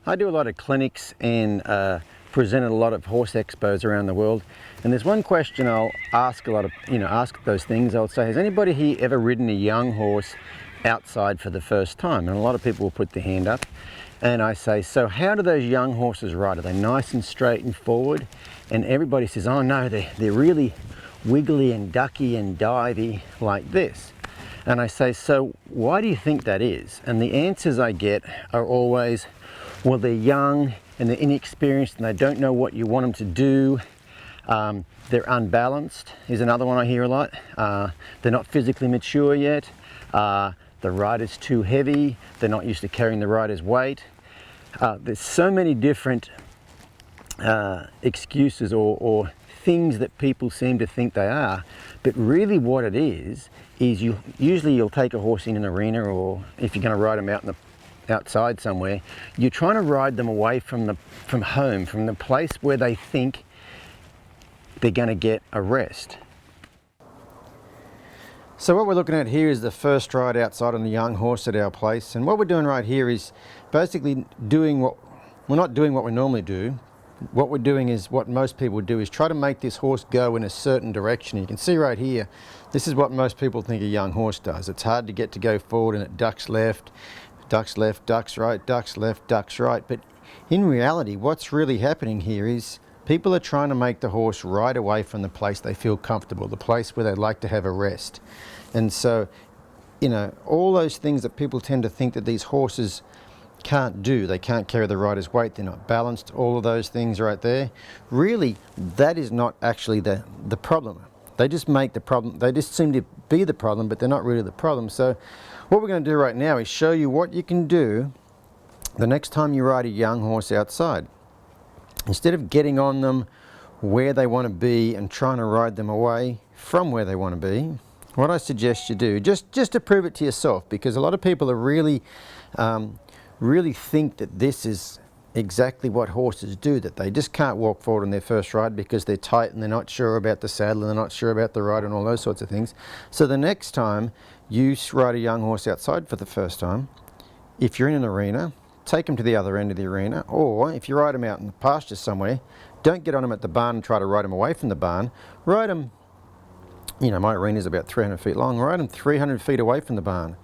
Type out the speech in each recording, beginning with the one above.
I do a lot of clinics and present at a lot of horse expos around the world. And there's one question I'll ask a lot of, ask those things. I'll say, has anybody here ever ridden a young horse outside for the first time? And a lot of people will put their hand up. And I say, so how do those young horses ride? Are they nice and straight and forward? And everybody says, oh no, they're really wiggly and ducky and divey like this. And I say, so why do you think that is? And the answers I get are always, well, they're young and they're inexperienced and they don't know what you want them to do. They're unbalanced is another one I hear a lot. They're not physically mature yet. The rider's too heavy. They're not used to carrying the rider's weight. There's so many different excuses or things that people seem to think they are, but really what it is you'll take a horse in an arena, or if you're going to ride them out outside somewhere, you're trying to ride them away from home, from the place where they think they're going to get a rest. So what we're looking at here is the first ride outside on the young horse at our place, and what we're doing right here is basically we're not doing what we normally do. What we're doing is what most people do, is try to make this horse go in a certain direction. You can see right here, this is what most people think a young horse does. It's hard to get to go forward, and it ducks left, ducks right, ducks left, ducks right. But in reality, what's really happening here is people are trying to make the horse ride away from the place they feel comfortable, the place where they'd like to have a rest. And so, all those things that people tend to think that these horses can't do, they can't carry the rider's weight, they're not balanced, all of those things right there, really that is not actually the problem. They just make the problem, they just seem to be the problem, but they're not really the problem. So what we're going to do right now is show you what you can do the next time you ride a young horse outside. Instead of getting on them where they want to be and trying to ride them away from where they want to be, what I suggest you do, just to prove it to yourself, because a lot of people are really think that this is exactly what horses do, that they just can't walk forward on their first ride because they're tight and they're not sure about the saddle and they're not sure about the rider and all those sorts of things. So the next time you ride a young horse outside for the first time, if you're in an arena, take them to the other end of the arena, or if you ride them out in the pasture somewhere, don't get on them at the barn and try to ride them away from the barn. Ride them, my arena is about 300 feet long, ride them 300 feet away from the barn.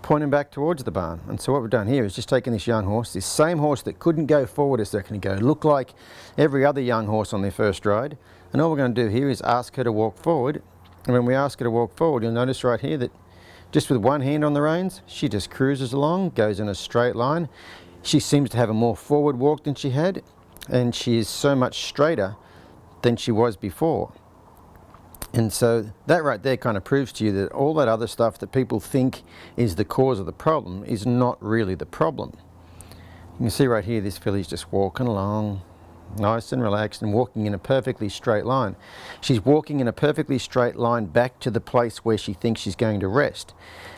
Point him back towards the barn. And so what we've done here is just taken this young horse, this same horse that couldn't go forward a second ago, looked like every other young horse on their first ride, and all we're going to do here is ask her to walk forward. And when we ask her to walk forward, you'll notice right here that just with one hand on the reins, she just cruises along, goes in a straight line. She seems to have a more forward walk than she had, and she is so much straighter than she was before. And so that right there kind of proves to you that all that other stuff that people think is the cause of the problem is not really the problem. You can see right here, this filly's just walking along, nice and relaxed, and walking in a perfectly straight line. She's walking in a perfectly straight line back to the place where she thinks she's going to rest.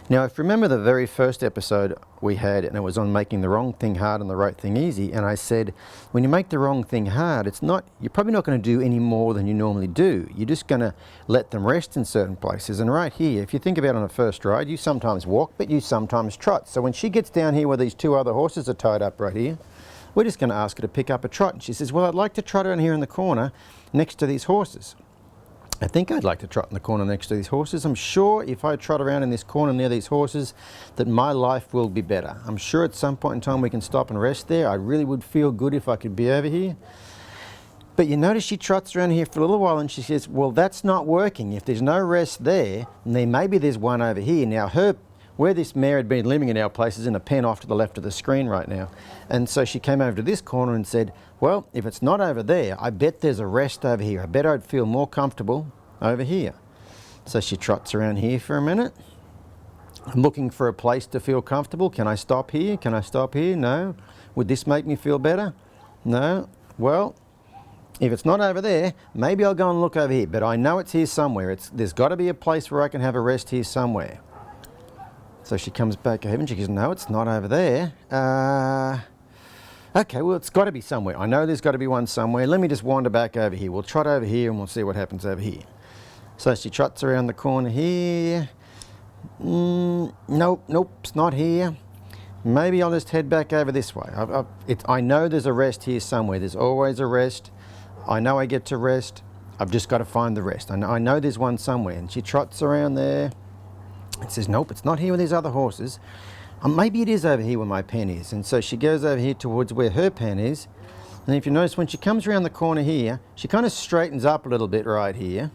Now, if you remember the very first episode we had, and it was on making the wrong thing hard and the right thing easy, and I said, when you make the wrong thing hard, you're probably not going to do any more than you normally do. You're just going to let them rest in certain places. And right here, if you think about on a first ride, you sometimes walk, but you sometimes trot. So when she gets down here where these two other horses are tied up right here, we're just going to ask her to pick up a trot. And she says, well, I'd like to trot around here in the corner next to these horses. I think I'd like to trot in the corner next to these horses. I'm sure if I trot around in this corner near these horses that my life will be better. I'm sure at some point in time we can stop and rest there. I really would feel good if I could be over here. But you notice she trots around here for a little while and she says, well, that's not working. If there's no rest there, then maybe there's one over here. Now where this mare had been living in our place is in a pen off to the left of the screen right now. And so she came over to this corner and said, well, if it's not over there, I bet there's a rest over here. I bet I'd feel more comfortable over here. So she trots around here for a minute. I'm looking for a place to feel comfortable. Can I stop here? Can I stop here? No. Would this make me feel better? No. Well, if it's not over there, maybe I'll go and look over here. But I know it's here somewhere. There's got to be a place where I can have a rest here somewhere. So she comes back over and she goes, no, it's not over there. Okay, well, it's got to be somewhere. I know there's got to be one somewhere. Let me just wander back over here. We'll trot over here and we'll see what happens over here. So she trots around the corner here. Nope, it's not here. maybe I'll just head back over this way. I know there's a rest here somewhere. There's always a rest. I know I get to rest. I've just got to find the rest. I know there's one somewhere. And she trots around there and says, nope, it's not here with these other horses. Maybe it is over here where my pen is. And so she goes over here towards where her pen is. And if you notice, when she comes around the corner here, she kind of straightens up a little bit right here.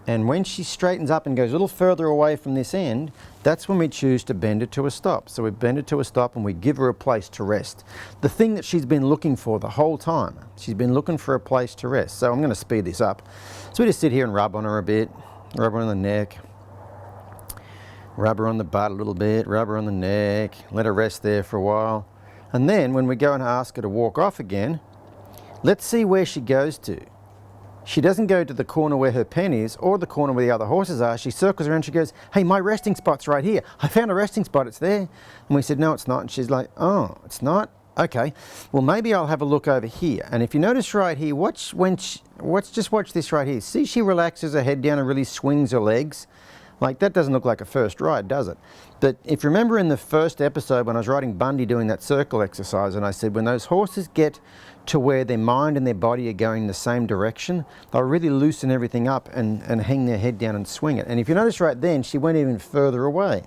And when she straightens up and goes a little further away from this end, that's when we choose to bend it to a stop. So we bend it to a stop and we give her a place to rest. The thing that she's been looking for the whole time. She's been looking for a place to rest. So I'm going to speed this up. So we just sit here and rub on her a bit, rub her on the neck, rub her on the butt a little bit, rub her on the neck, let her rest there for a while. And then when we go and ask her to walk off again, let's see where she goes to. She doesn't go to the corner where her pen is or the corner where the other horses are. She circles around, she goes, hey, my resting spot's right here. I found a resting spot, it's there. And we said, no, it's not. And she's like, oh, it's not? Okay, well, maybe I'll have a look over here. And if you notice right here, just watch this right here. See, she relaxes her head down and really swings her legs. Like, that doesn't look like a first ride, does it? But if you remember in the first episode when I was riding Bundy doing that circle exercise, and I said when those horses get to where their mind and their body are going in the same direction, they'll really loosen everything up and hang their head down and swing it. And if you notice right then, she went even further away.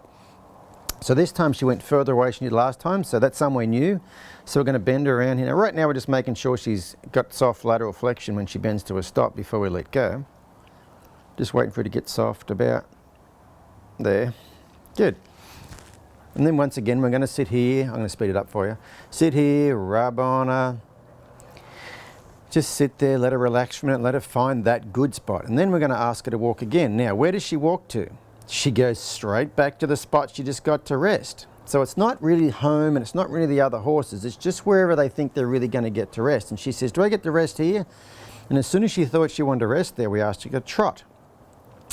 So this time she went further away than she did last time, so that's somewhere new. So we're going to bend her around here. Now, right now we're just making sure she's got soft lateral flexion when she bends to a stop before we let go. Just waiting for her to get soft about there. Good. And then once again we're going to sit here. I'm going to speed it up for you. Sit here, rub on her. Just sit there, let her relax for a minute, let her find that good spot. And then we're going to ask her to walk again. Now, where does she walk to? She goes straight back to the spot she just got to rest. So it's not really home and it's not really the other horses. It's just wherever they think they're really going to get to rest. And she says, do I get to rest here? And as soon as she thought she wanted to rest there, we asked her to trot.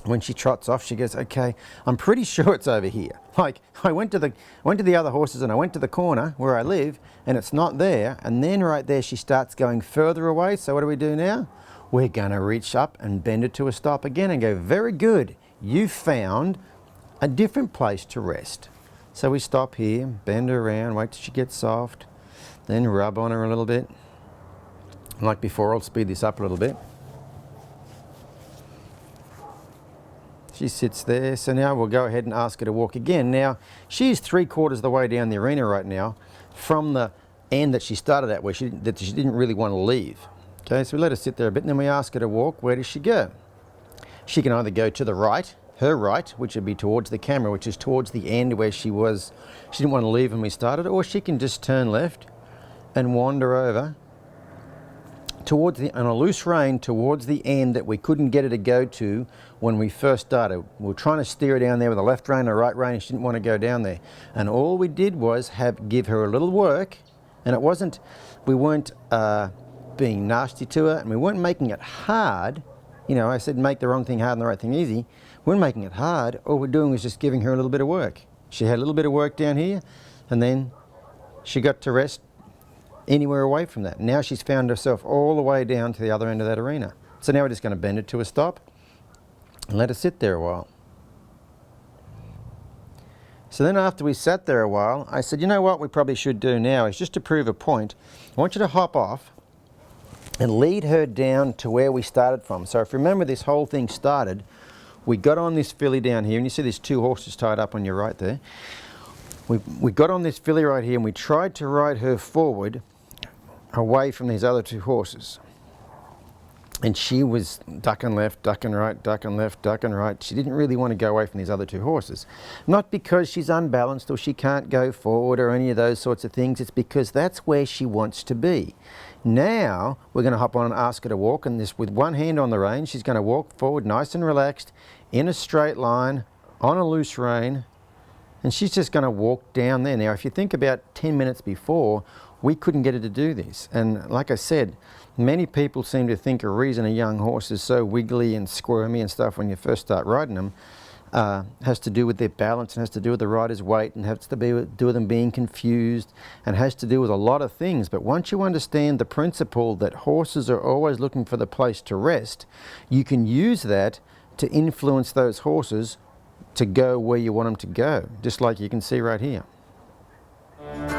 When she trots off, she goes, okay, I'm pretty sure it's over here. Like, I went to the other horses and I went to the corner where I live and it's not there. And then right there, she starts going further away. So what do we do now? We're going to reach up and bend it to a stop again and go, very good. You found a different place to rest. So we stop here, bend her around, wait till she gets soft, then rub on her a little bit. Like before, I'll speed this up a little bit. She sits there, so now we'll go ahead and ask her to walk again. Now, she's 3/4 of the way down the arena right now from the end that she started at, where she didn't really want to leave. Okay, so we let her sit there a bit, and then we ask her to walk. Where does she go? She can either go to the right, her right, which would be towards the camera, which is towards the end where she didn't want to leave when we started, or she can just turn left and wander over towards on a loose rein towards the end that we couldn't get her to go to when we first started. We were trying to steer her down there with a left rein and a right rein, and she didn't want to go down there. And all we did was give her a little work, and we weren't being nasty to her, and we weren't making it hard. You know, I said make the wrong thing hard and the right thing easy. We weren't making it hard. All we're doing was just giving her a little bit of work. She had a little bit of work down here, and then she got to rest anywhere away from that. Now she's found herself all the way down to the other end of that arena. So now we're just going to bend it to a stop and let her sit there a while. So then after we sat there a while, I said, you know what we probably should do now is just to prove a point, I want you to hop off and lead her down to where we started from. So if you remember, this whole thing started, we got on this filly down here, and you see there's 2 horses tied up on your right there. We got on this filly right here and we tried to ride her forward away from these other 2 horses. And she was ducking left, ducking right, ducking left, ducking right. She didn't really want to go away from these other 2 horses. Not because she's unbalanced or she can't go forward or any of those sorts of things. It's because that's where she wants to be. Now we're going to hop on and ask her to walk, and this with one hand on the rein, she's going to walk forward nice and relaxed in a straight line on a loose rein. And she's just going to walk down there. Now, if you think about 10 minutes before, we couldn't get her to do this. And like I said, many people seem to think a reason a young horse is so wiggly and squirmy and stuff when you first start riding them has to do with their balance and has to do with the rider's weight and has to do with them being confused and has to do with a lot of things. But once you understand the principle that horses are always looking for the place to rest, you can use that to influence those horses to go where you want them to go, just like you can see right here. you.